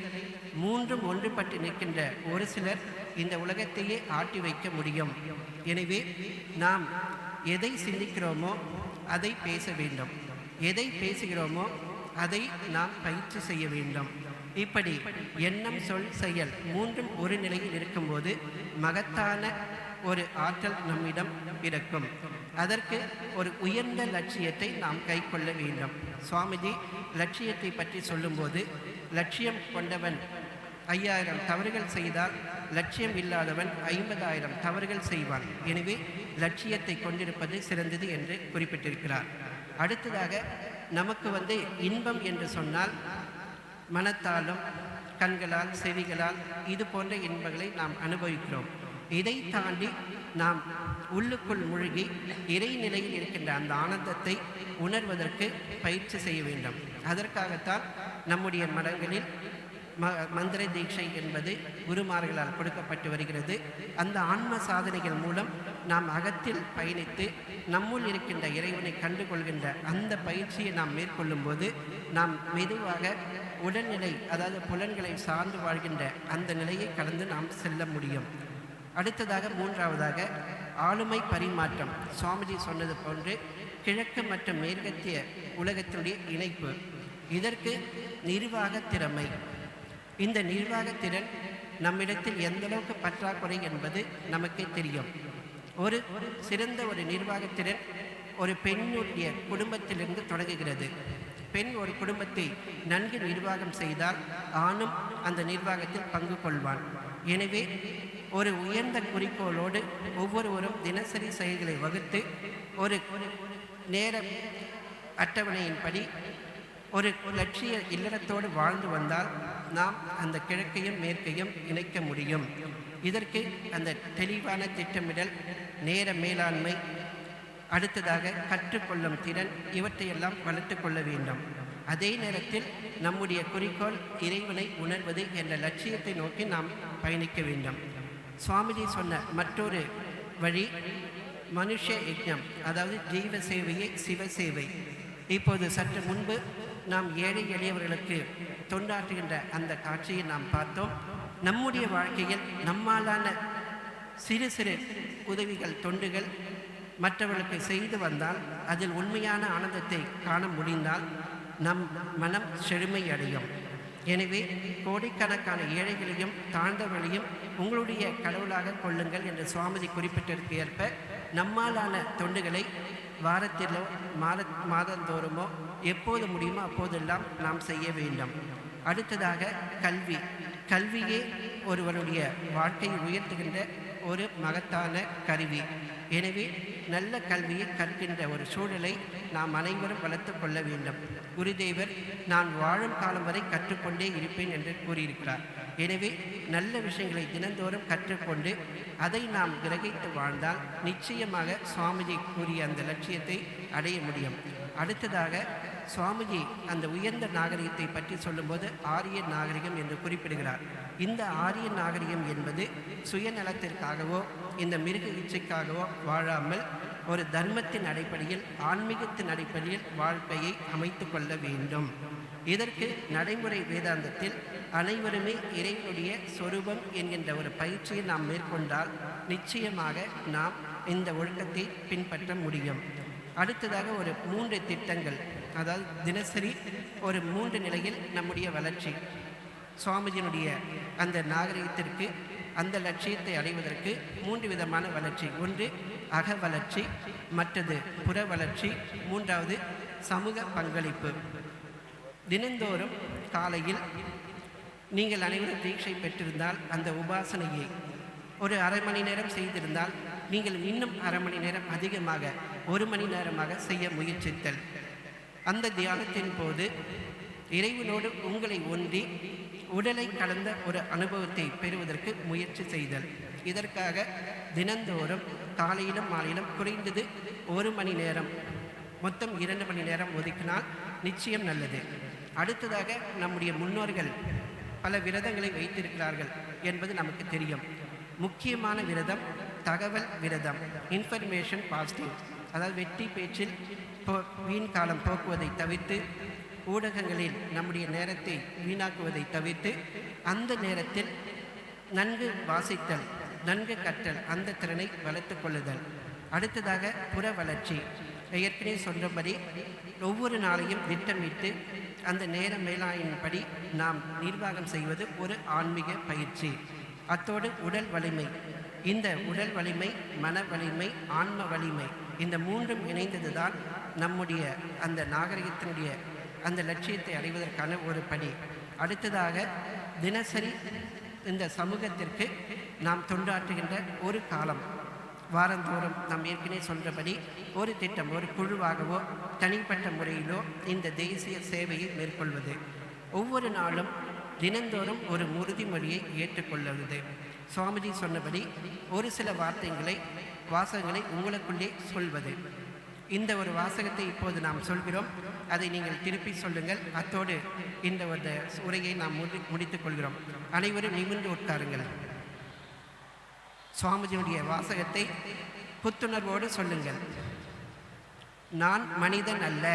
மூன்றும் ஒன்றுபட்டு நிற்கின்ற ஒரு சிலர் இந்த உலகத்தையே ஆட்டி வைக்க முடியும். எனவே நாம் எதை சிந்திக்கிறோமோ அதை பேச வேண்டும், எதை பேசுகிறோமோ அதை நாம் பயிற்சி செய்ய வேண்டும். இப்படி எண்ணம், சொல், செயல் மூன்றும் ஒரு நிலையில் இருக்கும்போது மகத்தான ஒரு ஆற்றல் நம்மிடம் பிறக்கும். அதற்கு ஒரு உயர்ந்த லட்சியத்தை நாம் கை கொள்ள வேண்டும். சுவாமிஜி லட்சியத்தை பற்றி சொல்லும்போது, லட்சியம் கொண்டவன் 5000 தவறுகள் செய்தால் லட்சியம் இல்லாதவன் 50,000 தவறுகள் செய்வான். எனவே லட்சியத்தை கொண்டிருப்பது சிறந்தது என்று குறிப்பிட்டிருக்கிறார். அடுத்ததாக நமக்கு இன்பம் என்று சொன்னால் மனத்தாலும் கண்களால் செவிகளால் இது போன்ற இன்பங்களை நாம் அனுபவிக்கிறோம். இதை தாண்டி நாம் உள்ளுக்குள் மூழ்கி இறைநிலையில் இருக்கின்ற அந்த ஆனந்தத்தை உணர்வதற்கு பயிற்சி செய்ய வேண்டும். அதற்காகத்தான் நம்முடைய மடங்களில் மந்திர தீட்சை என்பது குருமார்களால் கொடுக்கப்பட்டு வருகிறது. அந்த ஆன்ம சாதனைகள் மூலம் நாம் அகத்தில் பயணித்து நம்முள் இருக்கின்ற இறைவனை கண்டுகொள்கின்ற அந்த பயிற்சியை நாம் மேற்கொள்ளும் போது நாம் மெதுவாக உடல்நிலை, அதாவது புலன்களை சார்ந்து வாழ்கின்ற அந்த நிலையை கடந்து நாம் செல்ல முடியும். அடுத்ததாக மூன்றாவதாக ஆளுமை பரிமாற்றம். சுவாமிஜி சொன்னது போன்று கிழக்கு மற்றும் மேற்கத்திய உலகத்தினுடைய இணைப்பு. இதற்கு நிர்வாக திறமை. இந்த நிர்வாக திறன் நம்மிடத்தில் எந்த அளவுக்கு பற்றாக்குறை என்பது நமக்கே தெரியும். ஒரு சிறந்த ஒரு நிர்வாகத்திறன் ஒரு பெண்ணுடைய குடும்பத்திலிருந்து தொடங்குகிறது. பெண் ஒரு குடும்பத்தை நன்கு நிர்வாகம் செய்தால் ஆணும் அந்த நிர்வாகத்தில் பங்கு கொள்வான். எனவே ஒரு உயர்ந்த குறிக்கோளோடு ஒவ்வொருவரும் தினசரி செயல்களை வகுத்து ஒரு நேர அட்டவணையின்படி ஒரு லட்சிய இல்லறத்தோடு வாழ்ந்து வந்தால் நாம் அந்த கிழக்கையும் மேற்கையும் இணைக்க முடியும். இதற்கு அந்த தெளிவான திட்டமிடல், நேர மேலாண்மை, அடுத்ததாக கற்றுக்கொள்ளும் திறன், இவற்றையெல்லாம் வளர்த்து கொள்ள வேண்டும். அதே நேரத்தில் நம்முடைய குறிக்கோள் இறைவனை உணர்வது என்ற லட்சியத்தை நோக்கி நாம் பயணிக்க வேண்டும். சுவாமிஜி சொன்ன மற்றொரு வழி மனுஷ யஜ்ஞம், அதாவது ஜீவ சேவையை சிவசேவை. இப்போது சற்று முன்பு நாம் ஏழை எளியவர்களுக்கு தொண்டாற்றுகின்ற அந்த காட்சியை நாம் பார்த்தோம். நம்முடைய வாழ்க்கையில் நம்மாலான சிறு சிறு உதவிகள், தொண்டுகள் மற்றவர்களுக்கு செய்து வந்தால், அதில் உண்மையான ஆனந்தத்தை காண முடிந்தால் நம் மனம் செழுமை அடையும். எனவே கோடிக்கணக்கான ஏழைகளையும் தாழ்ந்தவர்களையும் உங்களுடைய கடவுளாக கொள்ளுங்கள் என்று சுவாமிஜி குறிப்பிட்டிருக்கு ஏற்ப நம்மாலான தொண்டுகளை வாரத்திலோ மாதந்தோறுமோ எப்போது முடியுமோ அப்போதெல்லாம் நாம் செய்ய வேண்டும். அடுத்ததாக கல்வி. கல்வியே ஒருவருடைய வாழ்க்கையை உயர்த்துகின்ற ஒரு மகத்தான கருவி. எனவே நல்ல கல்வியை கற்கின்ற ஒரு சூழலை நாம் அனைவரும் வளர்த்து கொள்ள வேண்டும். குருதேவர் நான் வாழும் காலம் வரை கற்றுக்கொண்டே இருப்பேன் என்று கூறியிருக்கிறார். எனவே நல்ல விஷயங்களை தினந்தோறும் கற்றுக்கொண்டு அதை நாம் கிரகித்து வாழ்ந்தால் நிச்சயமாக சுவாமிஜி கூறிய அந்த லட்சியத்தை அடைய முடியும். அடுத்ததாக சுவாமிஜி அந்த உயர்ந்த நாகரிகத்தை பற்றி சொல்லும்போது ஆரிய நாகரிகம் என்று குறிப்பிடுகிறார். இந்த ஆரிய நாகரிகம் என்பது சுயநலத்திற்காகவோ இந்த மிருக இச்சைக்காகவோ வாழாமல் ஒரு தர்மத்தின் அடிப்படையில், ஆன்மீகத்தின் அடிப்படையில் வாழ்க்கையை அமைத்து கொள்ள வேண்டும். இதற்கு நடைமுறை வேதாந்தத்தில் அனைவருமே இறைவனுடைய சொரூபம் என்கின்ற ஒரு பயிற்சியை நாம் மேற்கொண்டால் நிச்சயமாக நாம் இந்த ஒழுக்கத்தை பின்பற்ற முடியும். அடுத்ததாக ஒரு 3 திட்டங்கள், அதாவது தினசரி ஒரு 3 நிலையில் நம்முடைய வளர்ச்சி. சுவாமிஜியினுடைய அந்த நாகரிகத்திற்கு அந்த லட்சியத்தை அடைவதற்கு 3 விதமான வளர்ச்சி. ஒன்று அக வளர்ச்சி, மற்றது புற வளர்ச்சி, மூன்றாவது சமூக பங்களிப்பு. தினந்தோறும் காலையில் நீங்கள் அனைவரும் தீட்சை பெற்றிருந்தால் அந்த உபாசனையை ஒரு அரை மணி நேரம் செய்திருந்தால் நீங்கள் இன்னும் அரை மணி நேரம் அதிகமாக 1 மணி நேரமாக செய்ய முயற்சித்தல். அந்த தியானத்தின் போது இறைவனோடு உங்களை ஒன்றி உடலை கலந்த ஒரு அனுபவத்தை பெறுவதற்கு முயற்சி செய்தல். இதற்காக தினந்தோறும் காலையிலும் மாலையிலும் குறைந்தது 1 மணி நேரம், மொத்தம் 2 மணி நேரம் ஒதுக்கினால் நிச்சயம் நல்லது. அடுத்ததாக நம்முடைய முன்னோர்கள் பல விரதங்களை வைத்திருக்கிறார்கள் என்பது நமக்கு தெரியும். முக்கியமான விரதம் தகவல் விரதம், இன்ஃபர்மேஷன் பாசிட்டிவ். அதாவது வெற்றி பேச்சில் வீண் காலம் போக்குவதை தவிர்த்து, ஊடகங்களில் நம்முடைய நேரத்தை வீணாக்குவதை தவிர்த்து, அந்த நேரத்தில் நன்கு வாசித்தல், நன்கு கற்றல், அந்த திறனை வளர்த்து கொள்ளுதல். அடுத்ததாக புற வளர்ச்சி. ஏற்கனவே சொன்னபடி ஒவ்வொரு நாளையும் திட்டமிட்டு அந்த நேர மேலாண்மையின்படி நாம் நிர்வாகம் செய்வது ஒரு ஆன்மீக பயிற்சி. அத்தோடு உடல் வலிமை. இந்த உடல் வலிமை, மன வலிமை, ஆன்ம வலிமை, இந்த மூன்றும் இணைந்தது தான் நம்முடைய அந்த நாகரிகத்தினுடைய அந்த லட்சியத்தை அடைவதற்கான ஒரு படி. அடுத்ததாக தினசரி இந்த சமூகத்திற்கு நாம் தொண்டாற்றுகின்ற ஒரு காலம். வாரந்தோறும் நாம் ஏற்கனவே சொல்கிறபடி ஒரு திட்டம், ஒரு குழுவாகவோ தனிப்பட்ட முறையிலோ இந்த தேசிய சேவையை மேற்கொள்வது. ஒவ்வொரு நாளும் தினந்தோறும் ஒரு உறுதிமொழியை ஏற்றுக்கொள்வது. சுவாமிஜி சொன்னபடி ஒரு சில வாசகங்களை உங்களுக்குள்ளே சொல்வது. இந்த ஒரு வாசகத்தை இப்போது நாம் சொல்கிறோம், அதை நீங்கள் திருப்பி சொல்லுங்கள். அத்தோடு இந்த ஒரு உரையை நாம் முடித்துக் கொள்கிறோம். அனைவரும் நிமிர்ந்து உட்காருங்கள். சுவாமிஜியுடைய வாசகத்தை புத்துணர்வோடு சொல்லுங்கள். நான் மனிதன் அல்ல,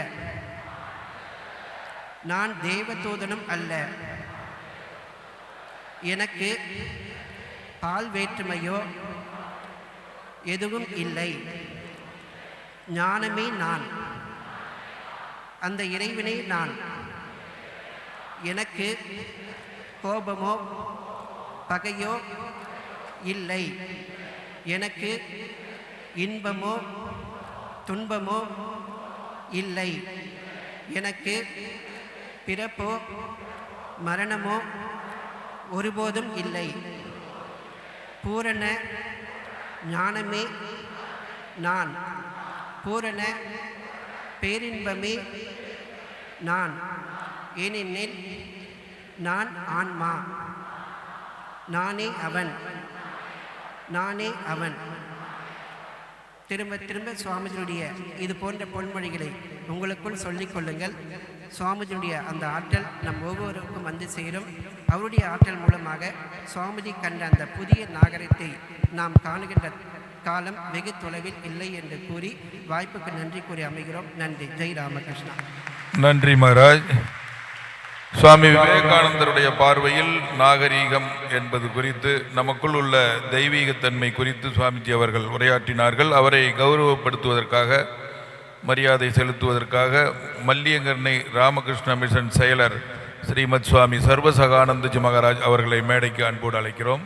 நான் தேவதூதனும் அல்ல, எனக்கு பால் வேற்றுமையோ எதுவும் இல்லை, ஞானமே நான், அந்த இறைவனே நான். எனக்கு கோபமோ பகையோ இல்லை, எனக்கு இன்பமோ துன்பமோ இல்லை, எனக்கு பிறப்போ மரணமோ ஒருபோதும் இல்லை. பூரண ஞானமே நான், பூரண பேரின்பமே நான். ஏனெனில் நான் ஆன்மா, நானே அவன், நானே அவன். திரும்ப திரும்ப சுவாமிஜியுடைய இது போன்ற பொன்மொழிகளை உங்களுக்குள் சொல்லிக் கொள்ளுங்கள். சுவாமிஜியுடைய அந்த ஆற்றல் நம் ஒவ்வொருவருக்கும் வந்து சேரும். அவருடைய ஆற்றல் மூலமாக சுவாமிஜி கண்ட அந்த புதிய நாகரிகத்தை நாம் காணுகின்ற காலம் வெகு தொலைவில் இல்லை என்று கூறி வாய்ப்புக்கு நன்றி கூறி அமைகிறோம். நன்றி. ஜெய் ராமகிருஷ்ணா. நன்றி மகாராஜ். சுவாமி விவேகானந்தருடைய பார்வையில் நாகரீகம் என்பது குறித்து, நமக்குள் உள்ள தெய்வீகத்தன்மை குறித்து சுவாமிஜி அவர்கள் உரையாற்றினார்கள். அவரை கௌரவப்படுத்துவதற்காக, மரியாதை செலுத்துவதற்காக மல்லியங்கர்ணை ராமகிருஷ்ண மிஷன் செயலர் ஸ்ரீமத் சுவாமி சர்வசகானந்தஜி மகாராஜ் அவர்களை மேடைக்கு அன்போடு அழைக்கிறோம்.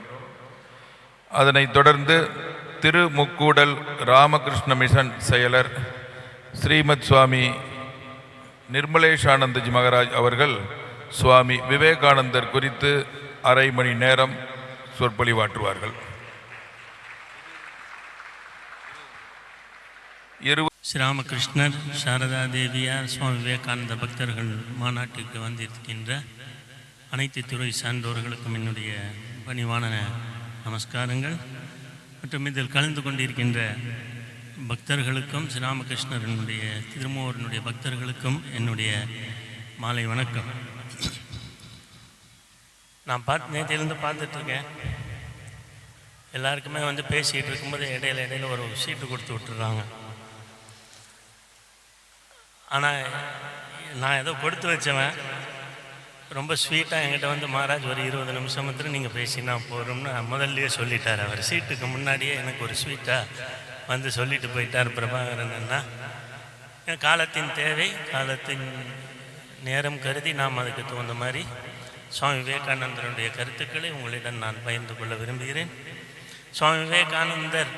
அதனைத் தொடர்ந்து திருமுக்கூடல் ராமகிருஷ்ண மிஷன் செயலர் ஸ்ரீமத் சுவாமி நிர்மலேஷானந்தஜி மகாராஜ் அவர்கள் சுவாமி விவேகானந்தர் குறித்து அரை மணி நேரம் சொற்பொழிவாற்றுவார்கள். ஸ்ரீராமகிருஷ்ணர் சாரதா தேவியார் சுவாமி விவேகானந்த பக்தர்கள் மாநாட்டிற்கு வந்திருக்கின்ற அனைத்து துறை சார்ந்தோர்களுக்கும் என்னுடைய பணிவான நமஸ்காரங்கள். மற்றும் இதில் கலந்து கொண்டிருக்கின்ற பக்தர்களுக்கும் ஸ்ரீராமகிருஷ்ணரனுடைய திருமூவரனுடைய பக்தர்களுக்கும் என்னுடைய மாலை வணக்கம். நான் நேற்றிலிருந்து பார்த்துட்ருக்கேன், எல்லாருக்குமே வந்து பேசிகிட்டு இருக்கும்போது இடையில ஒரு சீட்டு கொடுத்து விட்டுறாங்க. ஆனால் நான் ஏதோ கொடுத்து வச்சவன் ரொம்ப ஸ்வீட்டாக என்கிட்ட வந்து மகாராஜ் ஒரு 20 நிமிஷம் மட்டும் நீங்கள் பேசினா போகிறோம்னு முதல்லையே சொல்லிட்டார். அவர் சீட்டுக்கு முன்னாடியே எனக்கு ஒரு ஸ்வீட்டாக வந்து சொல்லிட்டு போயிட்டார் பிரபாகரன்னா. காலத்தின் தேவை, காலத்தின் நேரம் கருதி நாம் அதுக்கு தகுந்த மாதிரி சுவாமி விவேகானந்தருடைய கருத்துக்களை உங்களிடம் நான் பகிர்ந்து கொள்ள விரும்புகிறேன். சுவாமி விவேகானந்தர்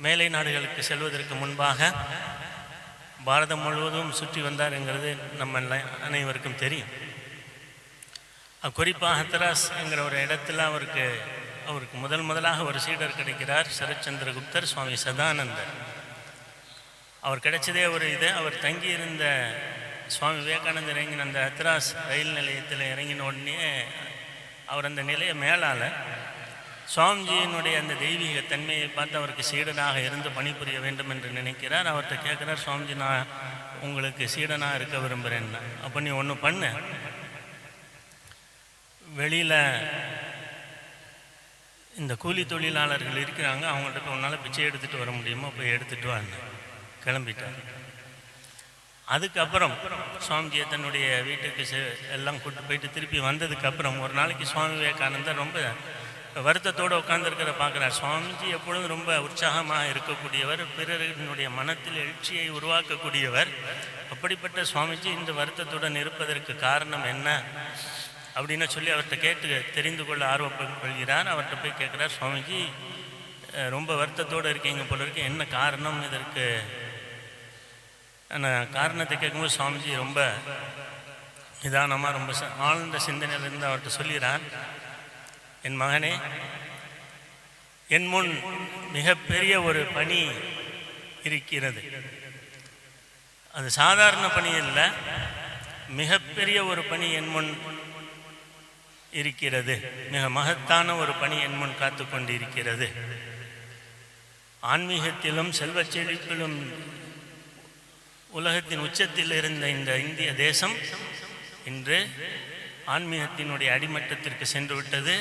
மேலை நாடுகளுக்கு செல்வதற்கு முன்பாக பாரதம் முழுவதும் சுற்றி வந்தார்ங்கிறது நம்ம அனைவருக்கும் தெரியும். குறிப்பாக ஹத்ராஸ் என்கிற ஒரு இடத்துல அவருக்கு முதலாக ஒரு சீடர் கிடைக்கிறார், சரச்சந்திரகுப்தர் சுவாமி சதானந்தர். அவர் கிடைச்சதே ஒரு இது. அவர் தங்கியிருந்த சுவாமி விவேகானந்தர் இறங்கின அந்த ஹத்ராஸ் ரயில் நிலையத்தில் இறங்கின உடனே அவர் அந்த நிலைய மேலாளர் சுவாமிஜியினுடைய அந்த தெய்வீக தன்மையை பார்த்து அவருக்கு சீடனாக இருந்து பணிபுரிய வேண்டும் என்று நினைக்கிறார். அவர்கிட்ட கேட்குறார், சுவாமிஜி நான் உங்களுக்கு சீடனாக இருக்க விரும்புகிறேன்னா, அப்போ நீ ஒன்று பண்ணு, வெளியில் இந்த கூலி தொழிலாளர்கள் இருக்கிறாங்க, அவங்கள்ட்ட உன்னால் பிச்சை எடுத்துகிட்டு வர முடியுமோ போய் எடுத்துகிட்டு வாங்க. கிளம்பிட்டார். அதுக்கப்புறம் சுவாமிஜியை தன்னுடைய வீட்டுக்கு எல்லாம் கூட்டு போயிட்டு திருப்பி வந்ததுக்கப்புறம் ஒரு நாளைக்கு சுவாமி விவேகானந்தர் ரொம்ப வருத்தத்தோடு உட்கார்ந்துருக்கிற பார்க்குறார். சுவாமிஜி எப்பொழுதும் ரொம்ப உற்சாகமாக இருக்கக்கூடியவர், பிறரினுடைய மனத்தில் எழுச்சியை உருவாக்கக்கூடியவர். அப்படிப்பட்ட சுவாமிஜி இந்த வருத்தத்துடன் இருப்பதற்கு காரணம் என்ன அப்படின்னு சொல்லி அவர்கிட்ட கேட்டு தெரிந்து கொள்ள ஆர்வப்படுகிறார். அவர்கிட்ட போய் கேட்குறார், சுவாமிஜி ரொம்ப வருத்தத்தோடு இருக்கீங்க போல இருக்கு, என்ன காரணம் இதற்கு? காரணத்தை கேட்கும்போது சுவாமிஜி ரொம்ப நிதானமாக ரொம்ப ஆழ்ந்த சிந்தனையிலிருந்து அவர்கிட்ட சொல்கிறார், என் மகனே, என் முன் மிகப்பெரிய ஒரு பணி இருக்கிறது. அது சாதாரண பணி இல்லை, மிகப்பெரிய ஒரு பணி என் முன் இருக்கிறது. மிக மகத்தான ஒரு பணி என் முன் காத்து கொண்டு இருக்கிறது. ஆன்மீகத்திலும் செல்வச் செழிப்பிலும் உலகத்தின் உச்சத்தில் இருந்த இந்த இந்திய தேசம் இன்று ஆன்மீகத்தினுடைய அடிமட்டத்திற்கு சென்று விட்டது.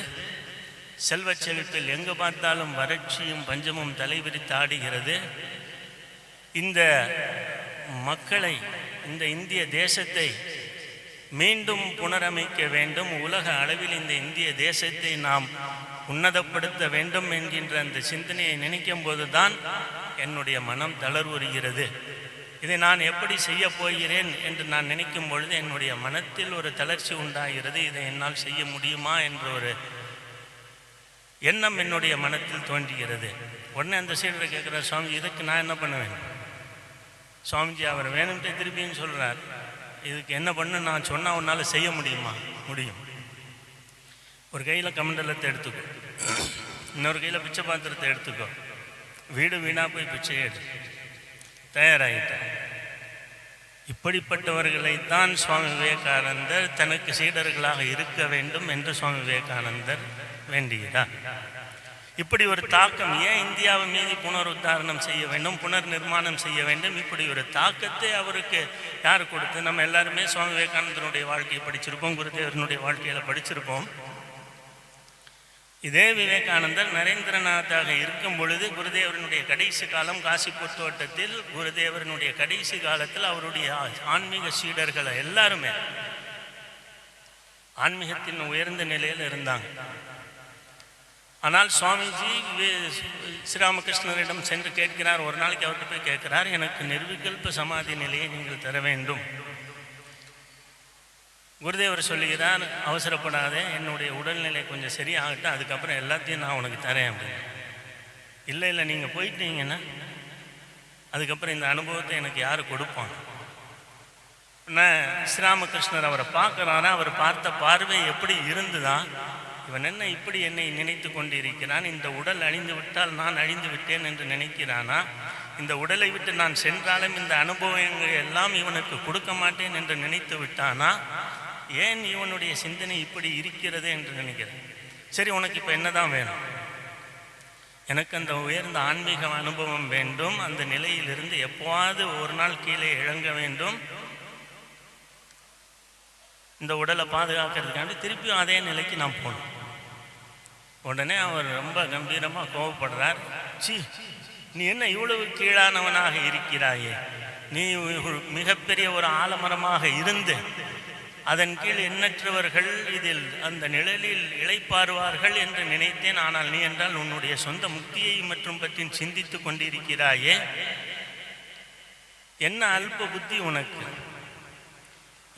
செல்வச் செழிப்பில் எங்கு பார்த்தாலும் வறட்சியும் பஞ்சமும் தலைவிரித்து ஆடுகிறது. இந்த மக்களை, இந்த இந்திய தேசத்தை மீண்டும் புனரமைக்க வேண்டும், உலக அளவில் இந்த இந்திய தேசத்தை நாம் உன்னதப்படுத்த வேண்டும் என்கின்ற அந்த சிந்தனையை நினைக்கும் போதுதான் என்னுடைய மனம் தளர்வுறுகிறது. இதை நான் எப்படி செய்ய போகிறேன் என்று நான் நினைக்கும் பொழுது என்னுடைய மனத்தில் ஒரு தளர்ச்சி உண்டாகிறது. இதை என்னால் செய்ய முடியுமா என்ற ஒரு எண்ணம் என்னுடைய மனத்தில் தோன்றுகிறது. உடனே அந்த சீடரை கேட்குறார், சுவாமிஜி இதுக்கு நான் என்ன பண்ணுவேன்? சுவாமிஜி அவர் வேணும்ட்டு திருப்பின்னு சொல்கிறார், இதுக்கு என்ன பண்ணு நான் சொன்னால் உன்னால் செய்ய முடியுமா? முடியும். ஒரு கையில் கமண்டலத்தை எடுத்துக்கோ, இன்னொரு கையில் பிச்சை பாத்திரத்தை எடுத்துக்கோ, வீடு வீணாக போய் பிச்சை எடு, தயாராகிட்டார். இப்படிப்பட்டவர்களைத்தான் சுவாமி விவேகானந்தர் தனக்கு சீடர்களாக இருக்க வேண்டும் என்று சுவாமி விவேகானந்தர் வேண்டுகிறார். இப்படி ஒரு தாக்கம், ஏன் இந்தியாவை மீது புனருத்தாரணம் செய்ய வேண்டும், புனர் நிர்மாணம் செய்ய வேண்டும், இப்படி ஒரு தாக்கத்தை அவருக்கு யார் கொடுத்து? நம்ம எல்லாருமே சுவாமி விவேகானந்தருடைய வாழ்க்கையை படிச்சிருப்போம், குருதேவனுடைய வாழ்க்கையில் படிச்சிருப்போம். இதே விவேகானந்தர் நரேந்திரநாத்தாக இருக்கும் பொழுது குருதேவரனுடைய கடைசி காலம் காசிப்பூர் தோட்டத்தில், குருதேவரனுடைய கடைசி காலத்தில் அவருடைய ஆன்மீக சீடர்களை எல்லாருமே ஆன்மீகத்தின் உயர்ந்த நிலையில் இருந்தாங்க. ஆனால் சுவாமிஜி ஸ்ரீராமகிருஷ்ணரிடம் சென்று கேட்கிறார். ஒரு நாளைக்கு அவர்கிட்ட போய் கேட்கிறார், எனக்கு நிர்விகல்ப சமாதி நிலையை நீங்கள் தர வேண்டும். குருதேவர் சொல்லுகிறார், அவசரப்படாதே, என்னுடைய உடல்நிலை கொஞ்சம் சரியாகட்டும், அதுக்கப்புறம் எல்லாத்தையும் நான் உனக்கு தரேன் அப்படின்னு. இல்லை இல்லை, நீங்கள் போயிட்டீங்கன்னா அதுக்கப்புறம் இந்த அனுபவத்தை எனக்கு யார் கொடுப்பான்? ஸ்ரீராமகிருஷ்ணர் அவரை பார்க்குறாரா, அவர் பார்த்த பார்வை எப்படி இருந்துதான், இவன் என்ன இப்படி என்னை நினைத்து கொண்டிருக்கிறான், இந்த உடல் அழிந்து விட்டால் நான் அழிந்து விட்டேன் என்று நினைக்கிறானா, இந்த உடலை விட்டு நான் சென்றாலும் இந்த அனுபவங்கள் எல்லாம் இவனுக்கு கொடுக்க மாட்டேன் என்று நினைத்து விட்டானா, ஏன் இவனுடைய சிந்தனை இப்படி இருக்கிறது என்று நினைக்கிறேன். சரி, உனக்கு இப்போ என்னதான் வேணும்? எனக்கு அந்த உயர்ந்த ஆன்மீக அனுபவம் வேண்டும், அந்த நிலையிலிருந்து எப்போவாது ஒரு நாள் கீழே இறங்க வேண்டும், இந்த உடலை பாதுகாக்கிறதுக்காண்டி திருப்பியும் அதே நிலைக்கு நான் போகணும். உடனே அவர் ரொம்ப கம்பீரமாக கோபப்படுறார். நீ என்ன இவ்வளவு கீழானவனாக இருக்கிறாயே, நீ மிகப்பெரிய ஒரு ஆலமரமாக இருந்து அதன் கீழ் எண்ணற்றவர்கள் இதில் அந்த நிழலில் இளைப்பாறுவார்கள் என்று நினைத்தேன். ஆனால் நீ என்றால் உன்னுடைய சொந்த முக்தியை மற்றும் பற்றி சிந்தித்து கொண்டிருக்கிறாயே, என்ன அல்ப புத்தி உனக்கு?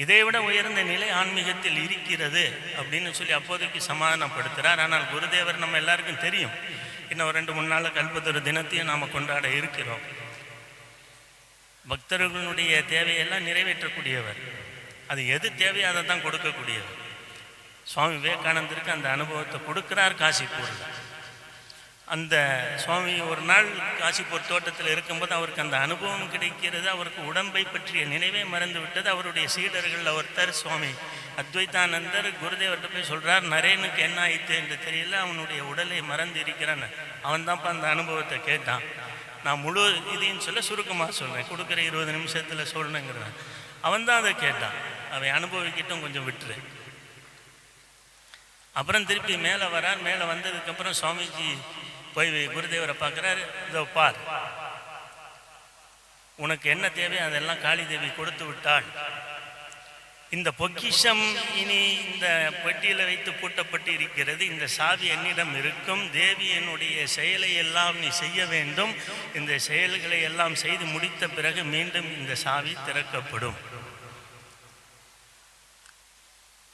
இதைவிட உயர்ந்த நிலை ஆன்மீகத்தில் இருக்கிறது அப்படின்னு சொல்லி அப்போதைக்கு சமாதானப்படுத்துகிறார். ஆனால் குருதேவர் நம்ம எல்லாருக்கும் தெரியும், இன்னும் 2-3 நாள் கல்பத்தொரு தினத்தையும் நாம் கொண்டாட இருக்கிறோம். பக்தர்களுடைய தேவையெல்லாம் நிறைவேற்றக்கூடியவர், அது எது தேவையோ அதை தான் கொடுக்கக்கூடியவர். சுவாமி விவேகானந்தருக்கு அந்த அனுபவத்தை கொடுக்குறார் காசிப்பூரில். அந்த சுவாமி ஒரு நாள் காசிப்பூர் தோட்டத்தில் இருக்கும்போது அவருக்கு அந்த அனுபவம் கிடைக்கிறது. அவருக்கு உடம்பை பற்றிய நினைவே மறந்து விட்டது. அவருடைய சீடர்கள் ஒருத்தர் சுவாமி அத்வைதானந்தர் குருதேவர்கிட்ட போய் சொல்கிறார், நரேனுக்கு என்ன ஆயிற்று என்று தெரியல, அவனுடைய உடலை மறந்து இருக்கிறான். அவன் தான்ப்பா அந்த அனுபவத்தை கேட்டான். நான் முழு இதையும் சொல்ல சுருக்கமாக சொல்கிறேன், கொடுக்குற 20 நிமிஷத்தில் சொல்லணுங்கிறேன். அவன் தான் அதை கேட்டான். அவன் அனுபவிக்கிட்டும் கொஞ்சம் விட்டுரு. அப்புறம் திருப்பி மேலே வரார். மேலே வந்ததுக்கப்புறம் சுவாமிஜி போய் குருதேவரை பார்க்குறாரு. இதோ பார், உனக்கு என்ன தேவை அதெல்லாம் காளி தேவி கொடுத்து விட்டாள். இந்த பொக்கிஷம் இனி இந்த பெட்டியில் வைத்து பூட்டப்பட்டு இருக்கிறது. இந்த சாவி என்னிடம் இருக்கும். தேவி என்னுடைய செயலை எல்லாம் நீ செய்ய வேண்டும். இந்த செயல்களை எல்லாம் செய்து முடித்த பிறகு மீண்டும் இந்த சாவி திறக்கப்படும்.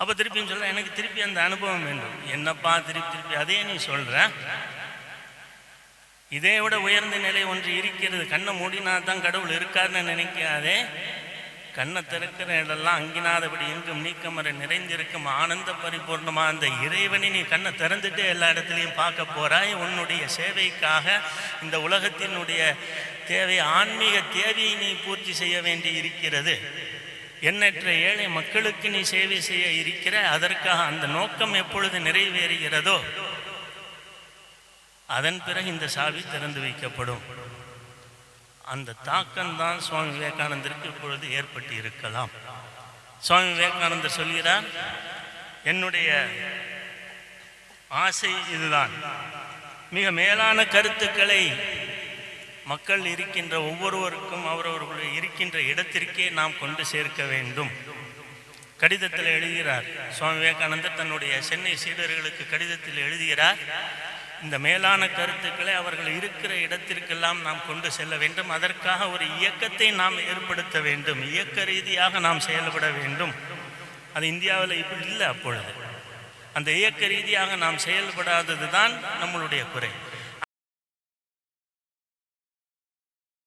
அப்போ திருப்பியும் சொல்கிறேன், எனக்கு திருப்பி அந்த அனுபவம் வேண்டும். என்னப்பா திருப்பி அதே நீ சொல்கிற? இதை விட உயர்ந்த நிலை ஒன்று இருக்கிறது. கண்ணை மூடினா தான் கடவுள் இருக்காருன்னு நினைக்காதே. கண்ணை திறக்கிற இடெல்லாம் அங்கினாதபடி எங்கும் நீக்கமர நிறைந்திருக்கும் ஆனந்த பரிபூர்ணமாக அந்த இறைவனை நீ கண்ணை திறந்துட்டு எல்லா இடத்துலையும் பார்க்க போகிறாய். உன்னுடைய சேவைக்காக இந்த உலகத்தினுடைய தேவை, ஆன்மீக தேவையை நீ பூர்த்தி செய்ய வேண்டி இருக்கிறது. எண்ணற்ற ஏழை மக்களுக்கு நீ சேவை செய்ய இருக்கிற. அதற்காக அந்த நோக்கம் எப்பொழுது நிறைவேறுகிறதோ அதன் பிறகு இந்த சாவி திறந்து வைக்கப்படும். அந்த தாக்கம்தான் சுவாமி விவேகானந்தருக்கு இப்பொழுது ஏற்பட்டு இருக்கலாம். சுவாமி விவேகானந்தர் சொல்கிறார், என்னுடைய ஆசை இதுதான். மிக மேலான கருத்துக்களை மக்கள் இருக்கின்ற ஒவ்வொருவருக்கும் அவரவர்களுடைய இருக்கின்ற இடத்திற்கே நாம் கொண்டு சேர்க்க வேண்டும். கடிதத்தில் எழுதுகிறார் சுவாமி விவேகானந்தர், தன்னுடைய சென்னை சீடர்களுக்கு கடிதத்தில் எழுதுகிறார், இந்த மேலான கருத்துக்களை அவர்கள் இருக்கிற இடத்திற்கெல்லாம் நாம் கொண்டு செல்ல வேண்டும். அதற்காக ஒரு இயக்கத்தை நாம் ஏற்படுத்த வேண்டும். இயக்க ரீதியாக நாம் செயல்பட வேண்டும். அது இந்தியாவில் இப்படி இல்லை. அப்பொழுது அந்த இயக்க ரீதியாக நாம் செயல்படாதது தான் நம்மளுடைய குறை.